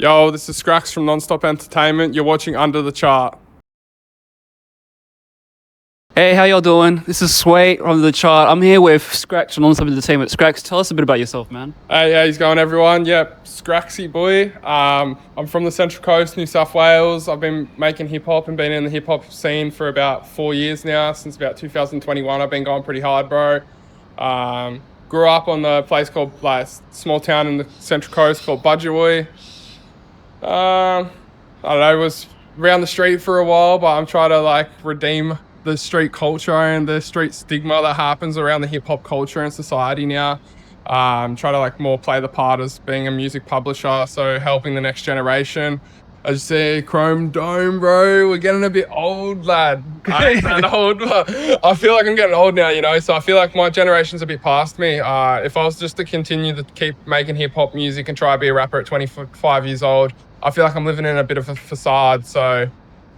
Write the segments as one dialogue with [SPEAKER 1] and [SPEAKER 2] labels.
[SPEAKER 1] Yo, this is scraxxx from Nonstop Entertainment. You're watching Under the Chart.
[SPEAKER 2] Hey, how y'all doing? This is Sway from the chart. I'm here with scraxxx from Nonstop Entertainment. scraxxx, tell us a bit about yourself, man.
[SPEAKER 1] Hey, how's going, everyone? Yep, scraxxy boy. I'm from the Central Coast, New South Wales. I've been making hip hop and been in the hip hop scene for about 4 years now. Since about 2021, I've been going pretty hard, bro. Grew up on the place called small town in the Central Coast called Budgewoi. I don't know, it was around the street for a while, but I'm trying to redeem the street culture and the street stigma that happens around the hip hop culture and society now. Try to more play the part as being a music publisher, so helping the next generation. I just say Chrome Dome, bro. We're getting a bit old, lad. I ain't that old, but I feel like I'm getting old now, So I feel like my generation's a bit past me. If I was just to continue to keep making hip hop music and try to be a rapper at 25 years old, I feel like I'm living in a bit of a facade. So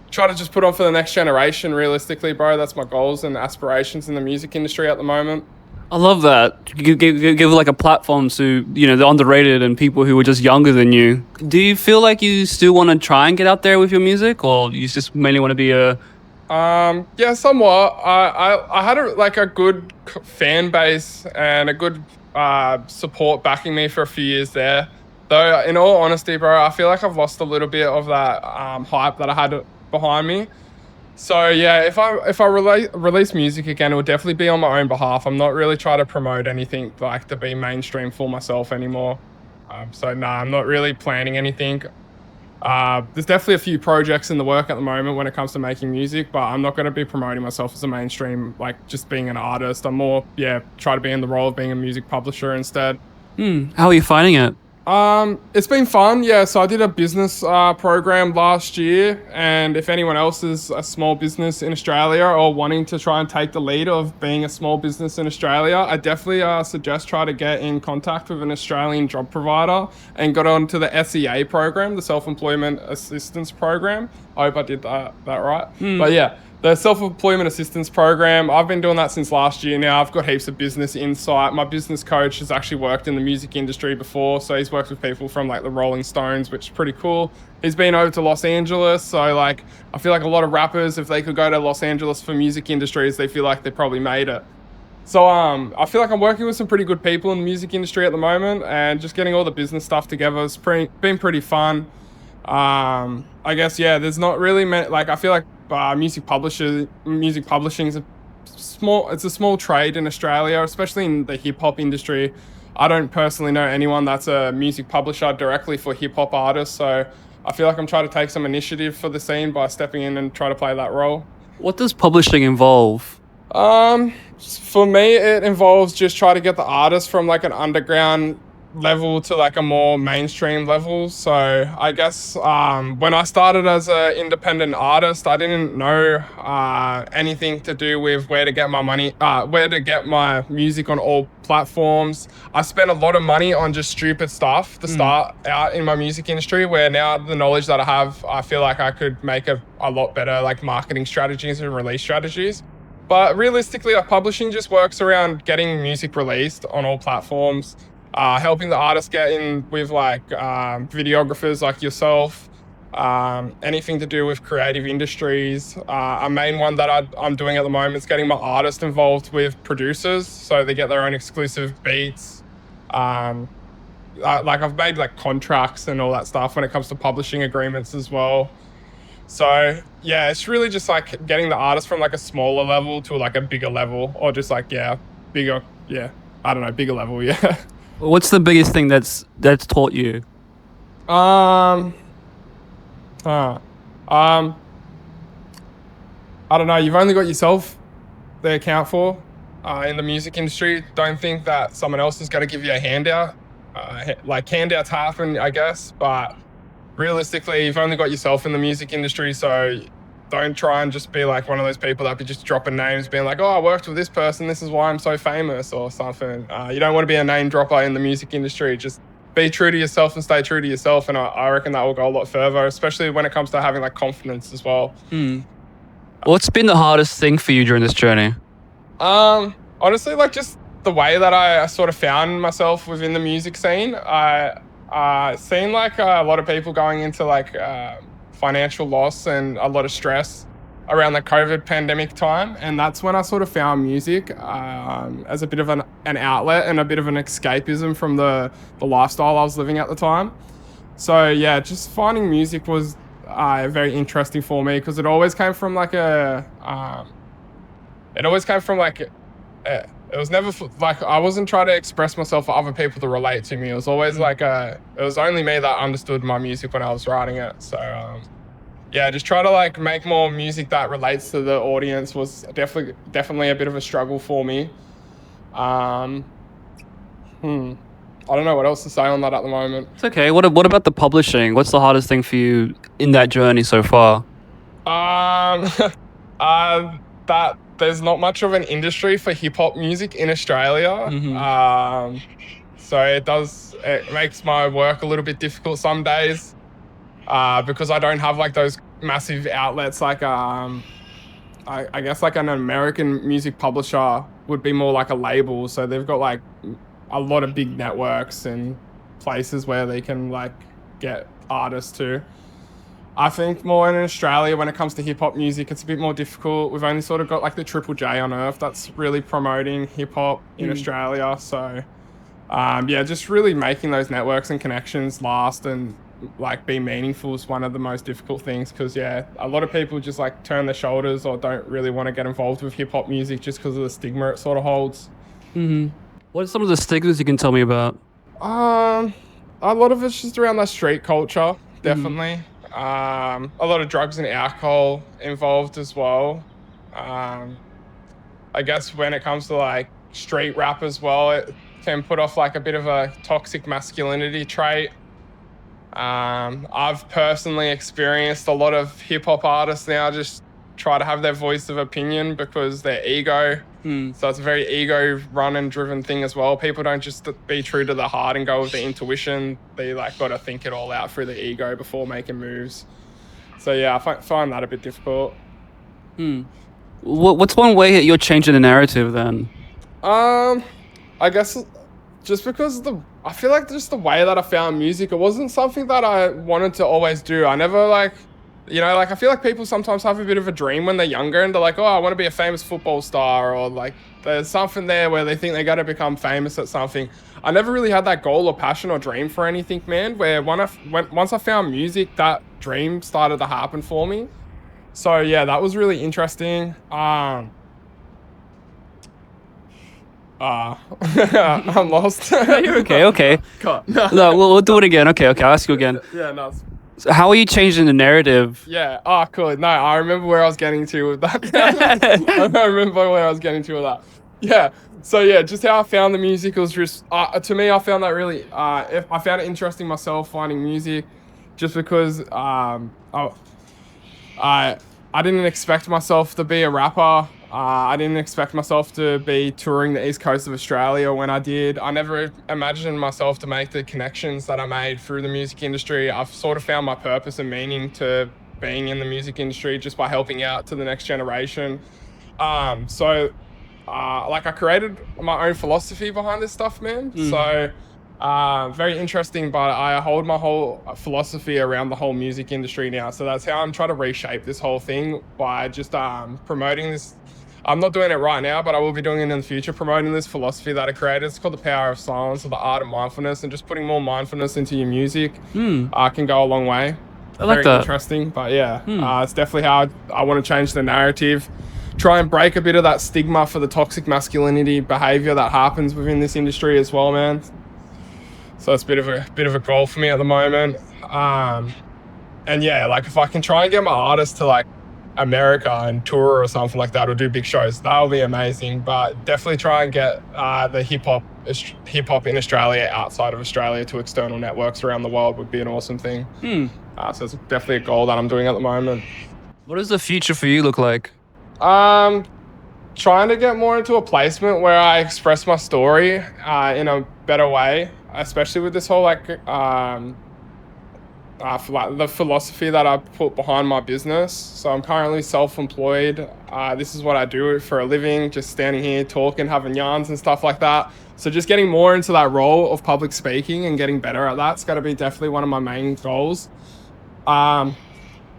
[SPEAKER 1] try to just put on for the next generation, realistically, bro. That's my goals and aspirations in the music industry at the moment.
[SPEAKER 2] I love that. Give like a platform to, the underrated and people who are just younger than you. Do you feel like you still want to try and get out there with your music, or you just mainly want to be a...
[SPEAKER 1] Yeah, somewhat. I had a good fan base and a good support backing me for a few years there. Though, in all honesty, bro, I feel like I've lost a little bit of that hype that I had behind me. So yeah, if I release music again, it will definitely be on my own behalf. I'm not really trying to promote anything to be mainstream for myself anymore. So nah, I'm not really planning anything. There's definitely a few projects in the work at the moment when it comes to making music, but I'm not going to be promoting myself as a mainstream, just being an artist. I'm more, try to be in the role of being a music publisher instead.
[SPEAKER 2] How are you finding it?
[SPEAKER 1] It's been fun, yeah. So I did a business program last year, and if anyone else is a small business in Australia or wanting to try and take the lead of being a small business in Australia, I definitely suggest try to get in contact with an Australian job provider and got onto the SEA program, the Self-Employment Assistance Program. I hope I did that right. But yeah, the Self-Employment Assistance Program, I've been doing that since last year now. I've got heaps of business insight. My business coach has actually worked in the music industry before, so he's worked with people from the Rolling Stones, which is pretty cool. He's been over to Los Angeles, so I feel like a lot of rappers, if they could go to Los Angeles for music industries, they feel like they probably made it. So I feel like I'm working with some pretty good people in the music industry at the moment, and just getting all the business stuff together has been pretty fun. I guess, yeah, there's not really I feel like music publishing is it's a small trade in Australia, especially in the hip hop industry. I don't personally know anyone that's a music publisher directly for hip hop artists, so I feel like I'm trying to take some initiative for the scene by stepping in and try to play that role.
[SPEAKER 2] What does publishing involve?
[SPEAKER 1] For me, it involves just trying to get the artist from an underground level to a more mainstream level. So I guess when I started as an independent artist, I didn't know anything to do with where to get my money, where to get my music on all platforms. I spent a lot of money on just stupid stuff to start out in my music industry, where now the knowledge that I have, I feel like I could make a lot better marketing strategies and release strategies. But realistically, publishing just works around getting music released on all platforms, helping the artists get in with videographers like yourself, anything to do with creative industries. A main one that I'm doing at the moment is getting my artists involved with producers, so they get their own exclusive beats. I've made contracts and all that stuff when it comes to publishing agreements as well. So yeah, it's really just getting the artist from a smaller level to a bigger level, or just bigger, I don't know, bigger level, yeah.
[SPEAKER 2] What's the biggest thing that's taught you?
[SPEAKER 1] I don't know. You've only got yourself to account for in the music industry. Don't think that someone else is going to give you a handout. Handouts happen, I guess, but realistically, you've only got yourself in the music industry, so don't try and just be one of those people that be just dropping names, being oh, I worked with this person, this is why I'm so famous or something. You don't want to be a name dropper in the music industry. Just be true to yourself and stay true to yourself, and I reckon that will go a lot further, especially when it comes to having confidence as well.
[SPEAKER 2] What's been the hardest thing for you during this journey?
[SPEAKER 1] Honestly, just the way that I sort of found myself within the music scene. Seen like a lot of people going into like financial loss and a lot of stress around the COVID pandemic time, and that's when I sort of found music as a bit of an outlet and a bit of an escapism from the lifestyle I was living at the time. So yeah, just finding music was very interesting for me because it always came from like it was never like I wasn't trying to express myself for other people to relate to me. It was always like it was only me that understood my music when I was writing it. So yeah, just try to like make more music that relates to the audience was definitely a bit of a struggle for me. I don't know what else to say on that at the moment.
[SPEAKER 2] It's okay. What about the publishing? What's the hardest thing for you in that journey so far?
[SPEAKER 1] That there's not much of an industry for hip hop music in Australia. So it makes my work a little bit difficult some days, because I don't have like those massive outlets like I guess like an American music publisher would be more like a label. So they've got like a lot of big networks and places where they can like get artists to. I think more in Australia when it comes to hip hop music, it's a bit more difficult. We've only sort of got like the Triple J on Earth that's really promoting hip hop in Australia. So yeah, just really making those networks and connections last and like be meaningful is one of the most difficult things because yeah, a lot of people just like turn their shoulders or don't really want to get involved with hip hop music just because of the stigma it sort of holds.
[SPEAKER 2] What are some of the stigmas you can tell me about?
[SPEAKER 1] A lot of it's just around that street culture, definitely. A lot of drugs and alcohol involved as well. I guess when it comes to like street rap as well, it can put off like a bit of a toxic masculinity trait. I've personally experienced a lot of hip hop artists now just try to have their voice of opinion because their ego. So it's a very ego run and driven thing as well. People don't just be true to the heart and go with their intuition. They like got to think it all out through the ego before making moves. So yeah, I find that a bit difficult.
[SPEAKER 2] What's one way that you're changing the narrative then?
[SPEAKER 1] I guess just because I feel like just the way that I found music, it wasn't something that I wanted to always do. I never like, like I feel like people sometimes have a bit of a dream when they're younger and they're like, oh, I want to be a famous football star, or like there's something there where they think they got to become famous at something. I never really had that goal or passion or dream for anything, man, where once I found music, that dream started to happen for me. So yeah, that was really interesting. I'm lost.
[SPEAKER 2] You're okay.
[SPEAKER 1] Cut.
[SPEAKER 2] No, we'll do it again. Okay, I'll ask you again.
[SPEAKER 1] Yeah, no.
[SPEAKER 2] So how are you changing the narrative?
[SPEAKER 1] Yeah. Oh, cool. No, I remember where I was getting to with that. I remember where I was getting to with that. Yeah. So yeah, just how I found the music was just to me, I found that really. I found it interesting myself finding music, just because I didn't expect myself to be a rapper. I didn't expect myself to be touring the east coast of Australia when I did. I never imagined myself to make the connections that I made through the music industry. I've sort of found my purpose and meaning to being in the music industry just by helping out to the next generation. So I created my own philosophy behind this stuff, man. So very interesting, but I hold my whole philosophy around the whole music industry now. So that's how I'm trying to reshape this whole thing by just promoting this. I'm not doing it right now, but I will be doing it in the future, promoting this philosophy that I created. It's called the power of silence, or the art of mindfulness, and just putting more mindfulness into your music can go a long way.
[SPEAKER 2] I like
[SPEAKER 1] Very
[SPEAKER 2] that.
[SPEAKER 1] interesting, but yeah, it's definitely how I want to change the narrative, try and break a bit of that stigma for the toxic masculinity behavior that happens within this industry as well, man. So it's a bit of a goal for me at the moment. And yeah, like if I can try and get my artists to like America and tour or something like that, or do big shows, that would be amazing. But definitely try and get the hip hop in Australia outside of Australia to external networks around the world would be an awesome thing. So it's definitely a goal that I'm doing at the moment.
[SPEAKER 2] What does the future for you look like?
[SPEAKER 1] Trying to get more into a placement where I express my story in a better way, especially with this whole the philosophy that I put behind my business. So I'm currently self-employed. This is what I do for a living, just standing here talking, having yarns and stuff like that. So just getting more into that role of public speaking and getting better at that's got to be definitely one of my main goals.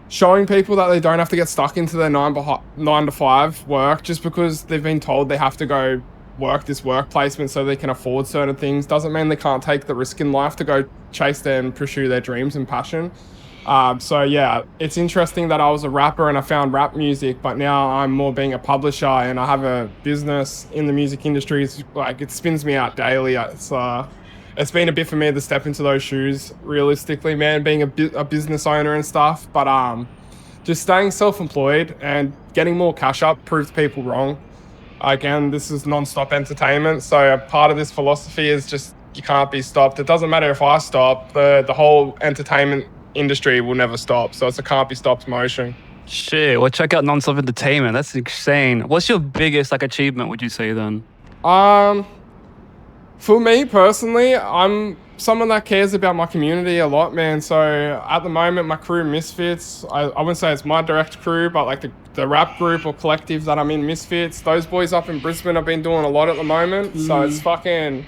[SPEAKER 1] Showing people that they don't have to get stuck into their 9 to 5 work just because they've been told they have to go work this work placement so they can afford certain things doesn't mean they can't take the risk in life to go chase and pursue their dreams and passion. So yeah, it's interesting that I was a rapper and I found rap music, but now I'm more being a publisher and I have a business in the music industry. It's like, it spins me out daily. It's been a bit for me to step into those shoes, realistically, man, being a business owner and stuff. But just staying self-employed and getting more cash up proves people wrong. Again, this is non-stop entertainment. So part of this philosophy is just you can't be stopped. It doesn't matter if I stop, the whole entertainment industry will never stop. So it's a can't be stopped motion.
[SPEAKER 2] Shit, well, check out Non-Stop Entertainment. That's insane. What's your biggest achievement, would you say then?
[SPEAKER 1] For me personally, I'm someone that cares about my community a lot, man. So at the moment, my crew Misfits, I wouldn't say it's my direct crew, but like the rap group or collective that I'm in, Misfits, those boys up in Brisbane have been doing a lot at the moment. So it's fucking,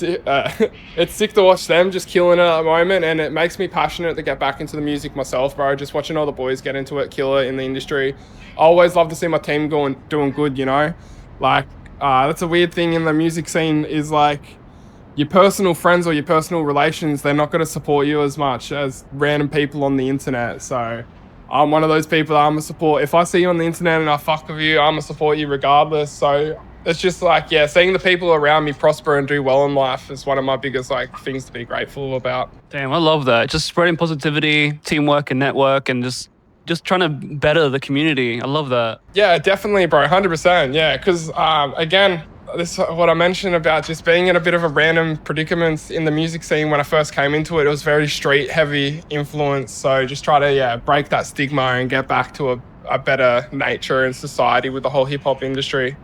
[SPEAKER 1] it's sick to watch them just killing it at the moment, and it makes me passionate to get back into the music myself, bro. Just watching all the boys get into it, kill it in the industry. I always love to see my team doing good, you know? Like, that's a weird thing in the music scene is like your personal friends or your personal relations, they're not going to support you as much as random people on the internet. So I'm one of those people that I'm a support. If I see you on the internet and I fuck with you, I'm a support you regardless. So it's just like, yeah, seeing the people around me prosper and do well in life is one of my biggest things to be grateful about.
[SPEAKER 2] Damn, I love that. Just spreading positivity, teamwork and network, and just trying to better the community. I love that.
[SPEAKER 1] Yeah, definitely, bro. 100%. Yeah, because again, this is what I mentioned about just being in a bit of a random predicament in the music scene. When I first came into it, it was very street heavy influence. So just try to break that stigma and get back to a better nature and society with the whole hip hop industry.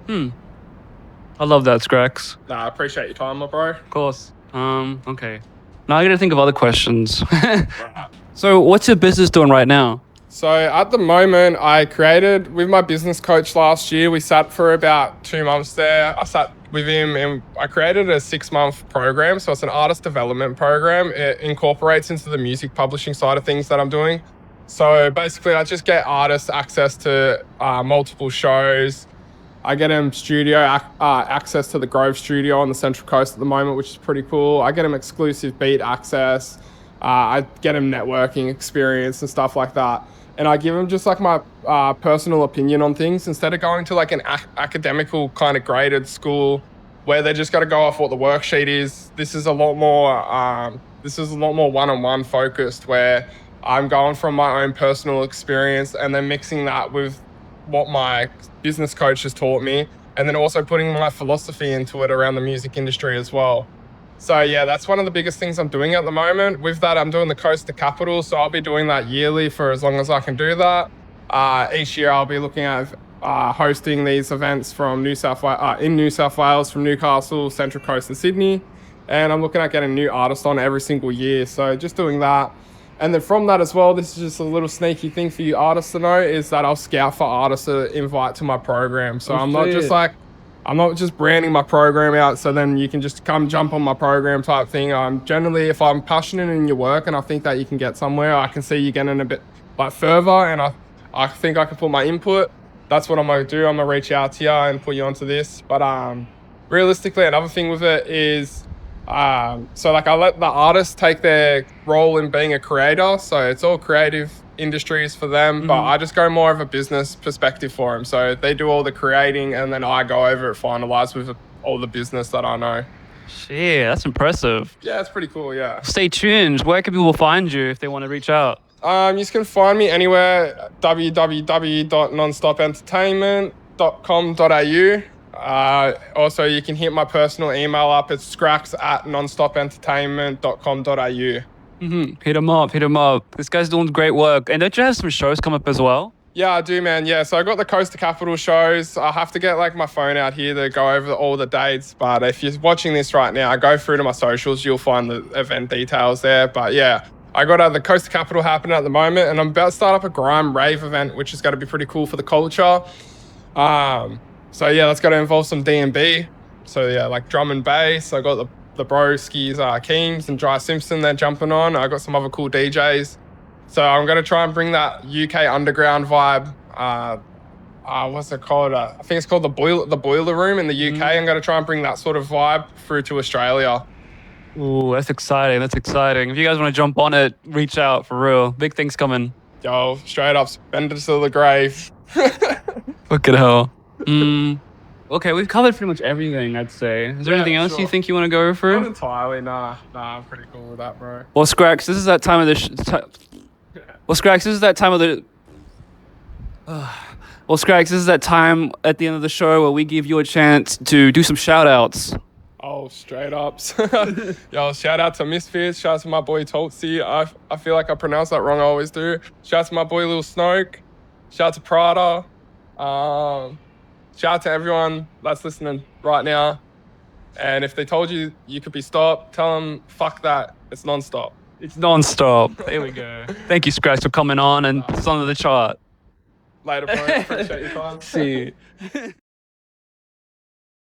[SPEAKER 2] I love that, scraxxx.
[SPEAKER 1] Nah, I appreciate your time, my bro.
[SPEAKER 2] Of course. Okay. Now I gotta think of other questions. So what's your business doing right now?
[SPEAKER 1] So at the moment, I created with my business coach last year. We sat for about 2 months there. I sat with him and I created a 6-month program. So it's an artist development program. It incorporates into the music publishing side of things that I'm doing. So basically, I just get artists access to multiple shows. I get them studio access to the Grove studio on the Central Coast at the moment, which is pretty cool. I get them exclusive beat access. I get them networking experience and stuff like that. And I give them just like my personal opinion on things instead of going to like an academical kind of graded school where they just got to go off what the worksheet is. This is a lot more one-on-one focused, where I'm going from my own personal experience and then mixing that with what my business coach has taught me, and then also putting my philosophy into it around the music industry as well. So yeah, that's one of the biggest things I'm doing at the moment. With that, I'm doing the Coast to Capital, so I'll be doing that yearly for as long as I can do that. Each year I'll be looking at hosting these events from New South Wales, from Newcastle, Central Coast and Sydney. And I'm looking at getting new artists on every single year. So just doing that. And then from that as well, this is just a little sneaky thing for you artists to know, is that I'll scout for artists to invite to my program. So I'm not just branding my program out so then you can just come jump on my program type thing. Generally, if I'm passionate in your work and I think that you can get somewhere, I can see you getting a bit further, and I think I can put my input. That's what I'm going to do. I'm going to reach out to you and put you onto this. But realistically, another thing with it is, I let the artists take their role in being a creator. So it's all creative industries for them, but I just go more of a business perspective for them. So they do all the creating and then I go over it, finalize with all the business that I know.
[SPEAKER 2] Shit, that's impressive.
[SPEAKER 1] Yeah, it's pretty cool, yeah.
[SPEAKER 2] Stay tuned. Where can people find you if they want to reach out?
[SPEAKER 1] You can find me anywhere, www.nonstopentertainment.com.au. Also, you can hit my personal email up. It's scraxxx@nonstopentertainment.com.au.
[SPEAKER 2] Hit him up. This guy's doing great work. And don't you have some shows come up as well?
[SPEAKER 1] Yeah, I do, man. Yeah, so I got the Coast to Capital shows. I have to get like my phone out here to go over all the dates. But if you're watching this right now, go through to my socials. You'll find the event details there. But yeah, I got the Coast to Capital happening at the moment, and I'm about to start up a grime rave event, which is going to be pretty cool for the culture. So yeah, that's got to involve some D&B. So yeah, like drum and bass. I got the broskies, Keems and Dry Simpson. They're jumping on. I got some other cool DJs. So I'm gonna try and bring that UK underground vibe. What's it called? I think it's called the Boiler Room in the UK. I'm gonna try and bring that sort of vibe through to Australia.
[SPEAKER 2] Ooh, that's exciting. That's exciting. If you guys want to jump on it, reach out for real. Big things coming.
[SPEAKER 1] Yo, straight up, spend it to the grave.
[SPEAKER 2] Fucking hell. Okay, we've covered pretty much everything, I'd say. Is there anything else you think you want to go
[SPEAKER 1] Not
[SPEAKER 2] through?
[SPEAKER 1] entirely, nah, I'm pretty cool with that, bro.
[SPEAKER 2] Well, scraxxx, this is that time of the. Well, scraxxx, this is that time of the. Well, scraxxx, this is that time at the end of the show where we give you a chance to do some shout outs.
[SPEAKER 1] Oh, straight ups. Yo, shout out to Misfits. Shout out to my boy Toltzi. I feel like I pronounce that wrong. I always do. Shout out to my boy Lil Snoke. Shout out to Prada. Shout out to everyone that's listening right now. And if they told you you could be stopped, tell them, fuck that. It's non-stop.
[SPEAKER 2] It's non-stop. There we go. Thank you, scraxxx, for coming on and it's on the chart.
[SPEAKER 1] Later, bro. Appreciate your time.
[SPEAKER 2] See you.